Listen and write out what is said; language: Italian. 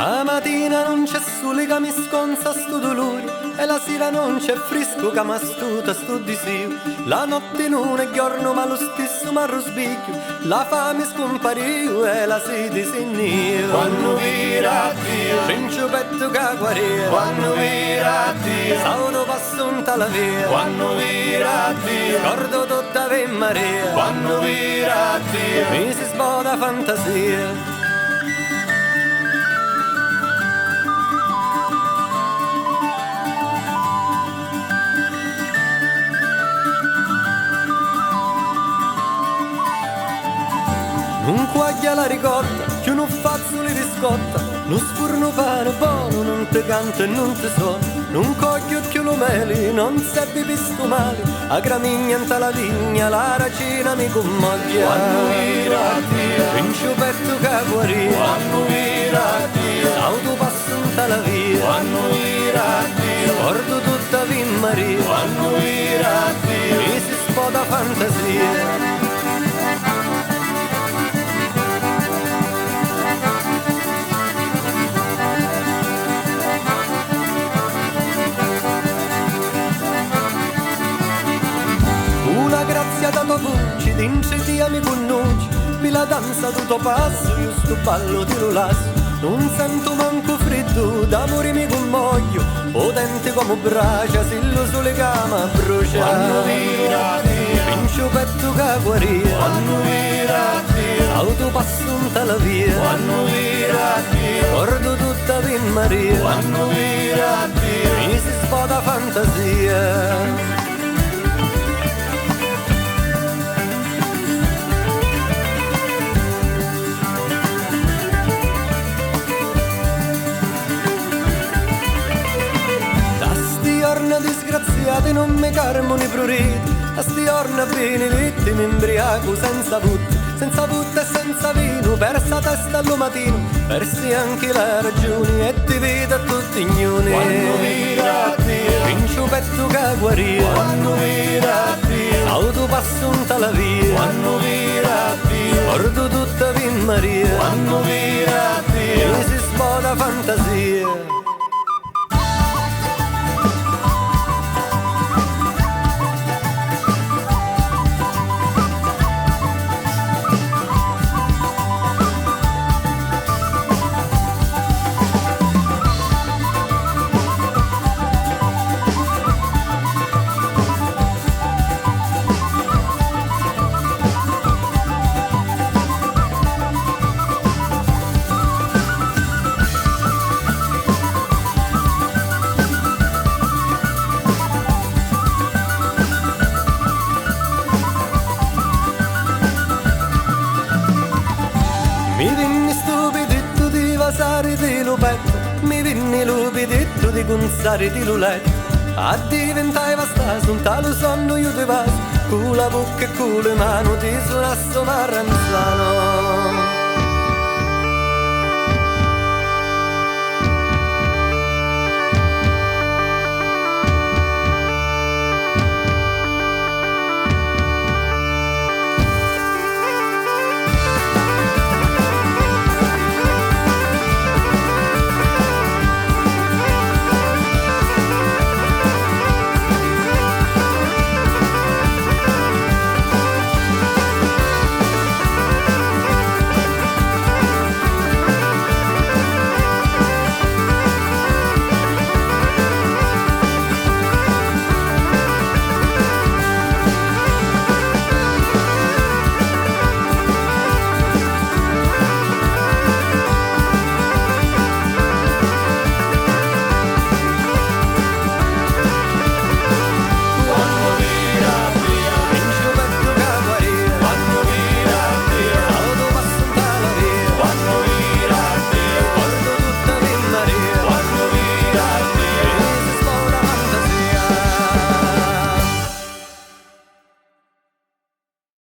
La mattina non c'è sole che mi sconza sto dolore, e la sera non c'è fresco che mi astuta sto disio. La notte non è giorno ma lo stesso mi arrosbicchio, la fame scompariu e la sete sinnio. Quando vira Dio, Cencio petto che guaria, quando vira Dio, Saudo passo un tala via, quando vira Dio, scordo tutta Ave Maria, quando vira Dio, mi si sboda fantasia. Non quaglia la ricorda, che uno fazzoli riscotta, non sfurno pane buono, non te canta e non te suona, non coglio chiolomeli, non seppi pistomali, a gramigna in la vigna, la racina mi commoglia. quando vira Dio, Vincio petto che guaria, quando vira Dio, auto passo in la via, quando vira Dio, porto tutta Ave Maria, quando vira Dio, mi si spoda fantasia. Grazia da tua voce, dince ti mi connuci, mi la danza tutto passo, io sto ballo ti lo lascio, non sento manco freddo, d'amore mi commoglio, potente come braccia, se lo sole cama brucia. quando vira Dio, Vincio petto che guaria, quando vira Dio, auto passo in la via, quando vira Dio, porto tutta Ave Maria, quando vira Dio, mi si spoda fantasia. Disgraziati non mi carmano i pruriti, a sti orna benedetti mi imbriaco senza putte e senza vino, persa testa al mattino, persi anche la ragione e ti vedo a tutti ignoni. quando vira Dio, Vincio petto che guaria, quando vira Dio, auto passo in la via, quando vira Dio, porto tutta Ave Maria, quando vira Dio, mi si spoda fantasia. Mi vinni stupidetto di vasare di lo petto, mi vinni lupidetto di gonzare di lo letto, a diventai vastaso un talo sonno io ti vaso, con la bocca e con le mani ti suonasso marranzano.